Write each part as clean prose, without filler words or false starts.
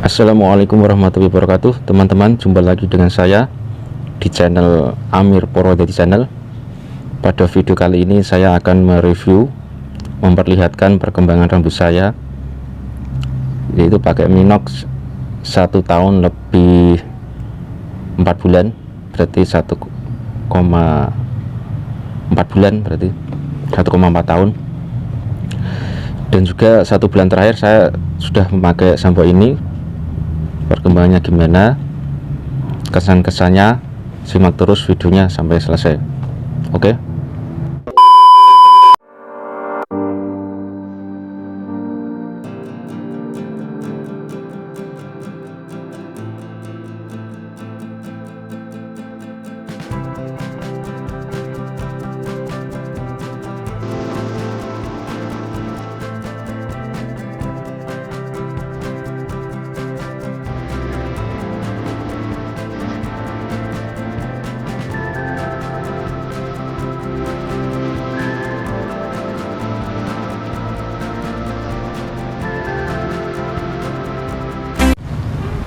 Assalamualaikum warahmatullahi wabarakatuh. Teman-teman, jumpa lagi dengan saya di channel Amir Purwodadi Channel. Pada video kali ini saya akan mereview, memperlihatkan perkembangan rambut saya, yaitu pakai Minox 1 tahun lebih 4 bulan, berarti 1,4 bulan, berarti 1,4 tahun. Dan juga 1 bulan terakhir saya sudah memakai sampo ini. Perkembangannya gimana, kesan-kesannya, simak terus videonya sampai selesai. Oke.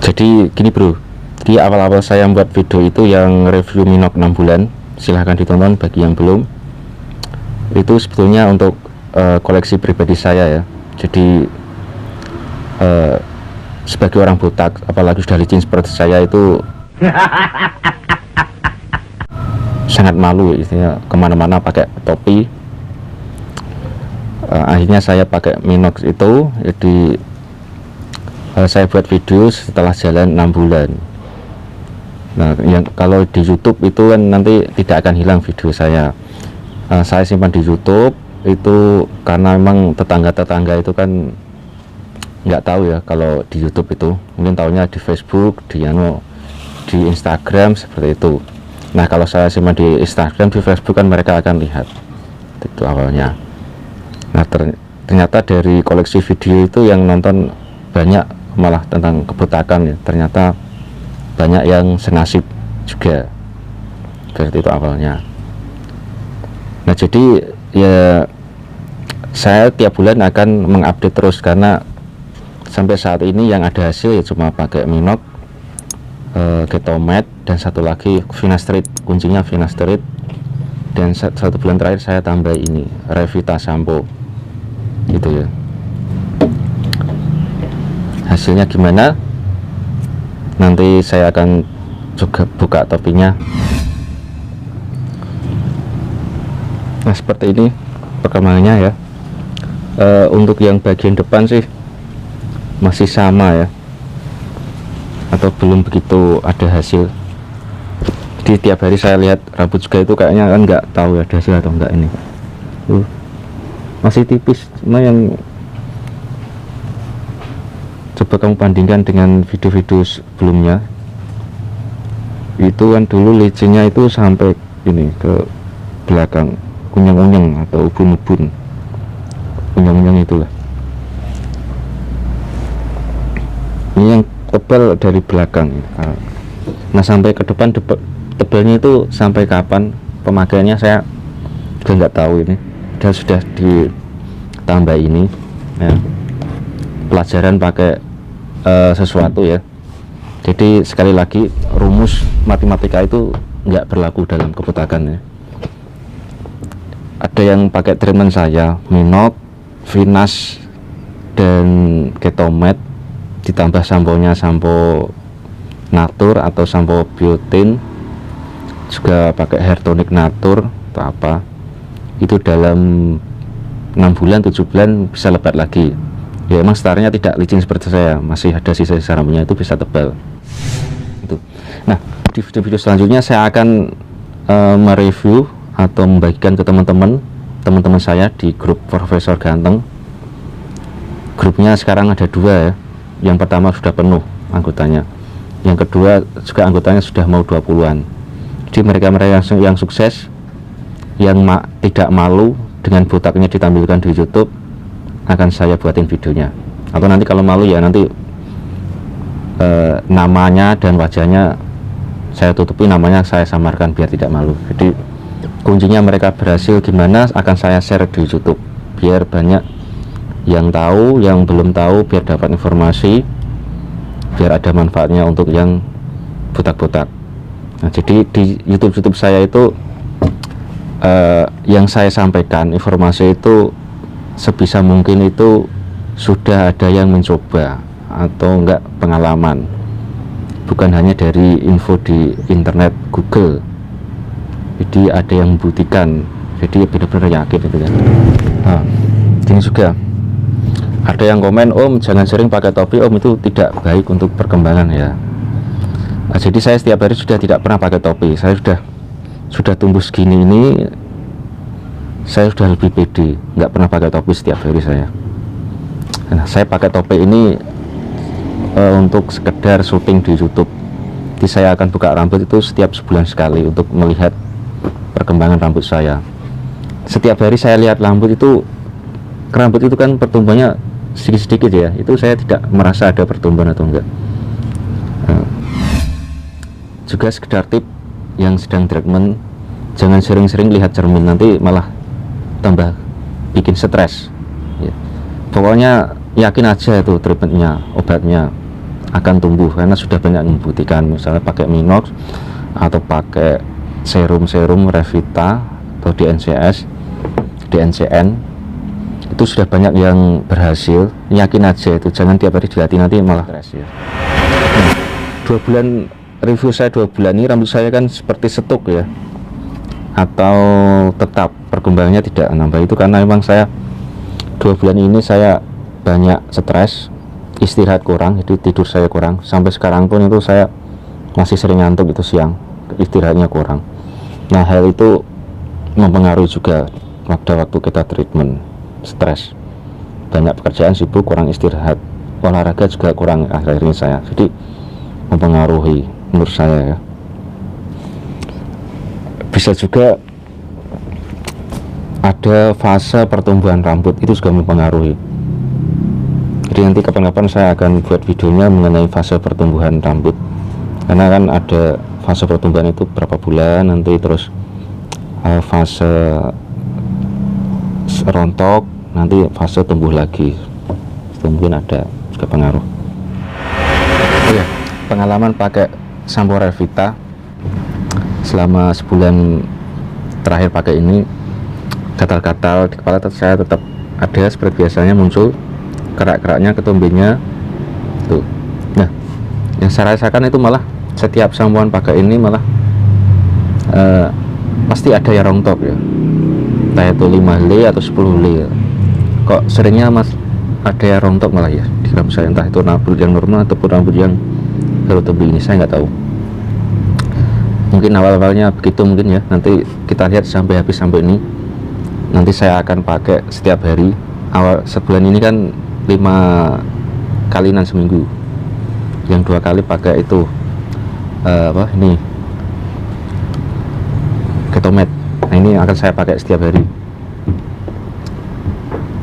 Jadi gini bro, di awal-awal saya membuat video itu yang review Minox 6 bulan, silahkan ditonton bagi yang belum. Itu sebetulnya untuk koleksi pribadi saya ya. Jadi sebagai orang botak, apalagi sudah licin seperti saya, itu sangat malu istilahnya kemana-mana pakai topi. Akhirnya saya pakai Minox itu. Jadi saya buat video setelah jalan 6 bulan. Nah, yang kalau di YouTube itu kan nanti tidak akan hilang video saya. Saya simpan di YouTube itu karena memang tetangga-tetangga itu kan nggak tahu ya kalau di YouTube itu, mungkin tahunya di Facebook, di Instagram seperti itu. Nah, kalau saya simpan di Instagram, di Facebook kan mereka akan lihat itu awalnya. Nah, ternyata dari koleksi video itu yang nonton banyak malah tentang kebotakan ya, ternyata banyak yang senasib juga seperti itu awalnya. Nah, jadi ya saya tiap bulan akan mengupdate terus, karena sampai saat ini yang ada hasil ya cuma pakai Minox, Getomet, dan satu lagi Finasteride, kuncinya Finasteride. Dan 1 bulan terakhir saya tambah ini Revita Sampo gitu ya. Hasilnya gimana, nanti saya akan juga buka topinya. Nah, seperti ini perkembangannya ya. Untuk yang bagian depan sih masih sama ya, atau belum begitu ada hasil. Jadi tiap hari saya lihat rambut juga itu kayaknya kan nggak tahu ya ada hasil atau enggak. Ini masih tipis. Cuma yang coba kamu bandingkan dengan video-video sebelumnya, itu kan dulu licinnya itu sampai ini ke belakang, unyang-unyang atau ubun-ubun, unyang-unyang itulah. Ini yang tebal dari belakang. Nah, sampai ke depan tebalnya itu sampai kapan pemakaiannya saya juga nggak tahu. Ini dan sudah ditambah ini ya, pelajaran pakai sesuatu ya. Jadi sekali lagi, rumus matematika itu nggak berlaku dalam kebotakan ya. Ada yang pakai treatment saya Minox, Finas, dan Getomet, ditambah samponya sampo Natur atau sampo biotin, juga pakai hair tonic Natur atau apa, itu dalam 6 bulan 7 bulan bisa lebat lagi. Ya emang startnya tidak licin seperti saya, masih ada sisa-sisa rambutnya, itu bisa tebal itu. Nah, di video-video selanjutnya saya akan mereview atau membagikan ke teman-teman saya di grup Profesor Ganteng. Grupnya sekarang ada 2 ya. Yang pertama sudah penuh anggotanya, yang kedua juga anggotanya sudah mau 20-an. Jadi mereka-mereka yang sukses, yang tidak malu dengan botaknya ditampilkan di YouTube, akan saya buatin videonya. Atau nanti kalau malu ya nanti namanya dan wajahnya saya tutupi, namanya saya samarkan biar tidak malu. Jadi kuncinya mereka berhasil gimana akan saya share di YouTube biar banyak yang tahu, yang belum tahu biar dapat informasi biar ada manfaatnya untuk yang botak-botak. Nah, jadi di YouTube saya itu yang saya sampaikan informasi itu sebisa mungkin itu sudah ada yang mencoba atau enggak pengalaman, bukan hanya dari info di internet Google. Jadi ada yang membuktikan, jadi benar-benar yakin gitu kan. Nah, ini juga ada yang komen, Om jangan sering pakai topi Om, itu tidak baik untuk perkembangan ya. Nah, jadi saya setiap hari sudah tidak pernah pakai topi. Saya sudah tumbuh segini ini, saya sudah lebih pede, nggak pernah pakai topi setiap hari saya. Nah, saya pakai topi ini untuk sekedar syuting di YouTube. Jadi saya akan buka rambut itu setiap sebulan sekali untuk melihat perkembangan rambut saya. Setiap hari saya lihat rambut itu kan pertumbuhannya sedikit-sedikit ya. Itu saya tidak merasa ada pertumbuhan atau enggak. Juga sekedar tip yang sedang treatment, jangan sering-sering lihat cermin, nanti malah tambah bikin stres ya. Pokoknya yakin aja itu treatmentnya, obatnya akan tumbuh, karena sudah banyak membuktikan. Misalnya pakai Minox atau pakai serum Revita atau DNCN, itu sudah banyak yang berhasil. Yakin aja itu, jangan tiap hari dilatih, nanti malah stres ya. 2 bulan review saya, 2 bulan ini rambut saya kan seperti setuk ya, atau tetap perkembangannya tidak nambah. Itu karena memang saya 2 bulan ini saya banyak stres, istirahat kurang, jadi tidur saya kurang. Sampai sekarang pun itu saya masih sering ngantuk itu siang, istirahatnya kurang. Nah, hal itu mempengaruhi juga pada waktu kita treatment. Stres, banyak pekerjaan, sibuk, kurang istirahat, olahraga juga kurang akhir-akhir ini saya, jadi mempengaruhi menurut saya ya. Bisa juga ada fase pertumbuhan rambut, itu juga mempengaruhi. Jadi nanti kapan-kapan saya akan buat videonya mengenai fase pertumbuhan rambut, karena kan ada fase pertumbuhan itu berapa bulan, nanti terus fase rontok, nanti fase tumbuh lagi, itu mungkin ada juga pengaruh. Ya, pengalaman pakai sampo Revita selama sebulan terakhir pakai ini, gatal-gatal di kepala saya tetap ada seperti biasanya, muncul kerak-keraknya, ketombennya tuh. Nah, yang saya rasakan itu malah setiap sampoan pakai ini malah pasti ada yang rontok ya, entah itu 5 helai atau 10 helai. Kok seringnya mas ada yang rontok malah ya di rambut saya, entah itu rambut yang normal ataupun rambut yang baru tumbuh ini, saya nggak tahu. Mungkin awal-awalnya begitu mungkin ya, nanti kita lihat sampai habis sampai ini. Nanti saya akan pakai setiap hari. Awal sebulan ini kan 5 kalinan seminggu, yang 2 kali pakai itu ini Ketomet. Nah, ini akan saya pakai setiap hari.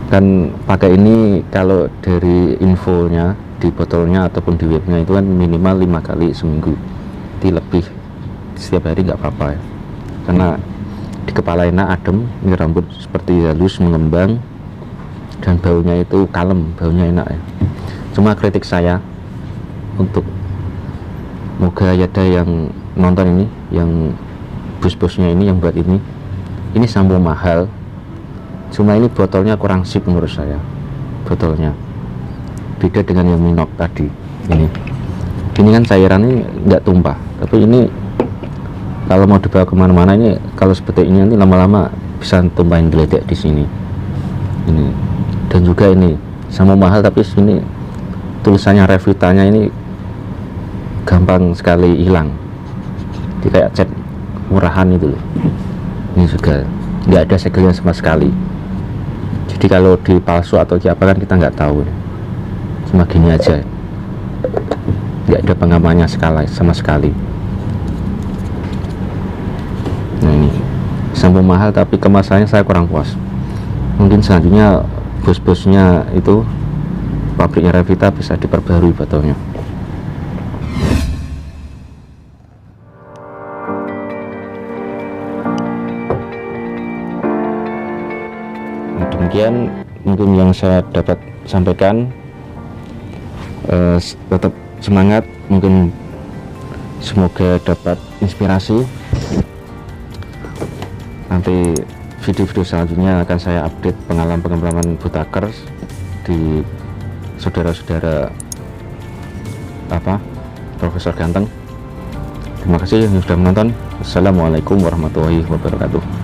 Dan pakai ini kalau dari infonya di botolnya ataupun di webnya itu kan minimal 5 kali seminggu. Jadi lebih setiap hari nggak apa-apa ya, karena di kepala enak, adem, ini rambut seperti halus, mengembang, dan baunya itu kalem, baunya enak ya. Cuma kritik saya untuk, moga ada yang nonton ini, yang bos-bosnya ini yang buat ini sampo mahal, cuma ini botolnya kurang sip menurut saya. Botolnya beda dengan yang Minox tadi. Ini kan cairannya nggak tumpah, tapi ini kalau mau dibawa kemana-mana, ini kalau seperti ini nanti lama-lama bisa tumpahin geledek di sini. Ini dan juga ini sama mahal, tapi sini tulisannya Revitanya ini gampang sekali hilang, jadi kayak cat murahan itu loh. Ini juga nggak ada segelnya sama sekali, jadi kalau dipalsu atau apa kan kita nggak tahu. Cuma gini aja, nggak ada pengamannya sama sekali. Nah, ini sampo mahal tapi kemasannya saya kurang puas. Mungkin selanjutnya bos-bosnya itu, pabriknya Revita, bisa diperbarui botolnya. Nah, demikian mungkin yang saya dapat sampaikan. Tetap semangat, mungkin semoga dapat inspirasi. Nanti video-video selanjutnya akan saya update pengalaman Butakers di saudara-saudara Profesor Ganteng. Terima kasih yang sudah menonton. Assalamualaikum warahmatullahi wabarakatuh.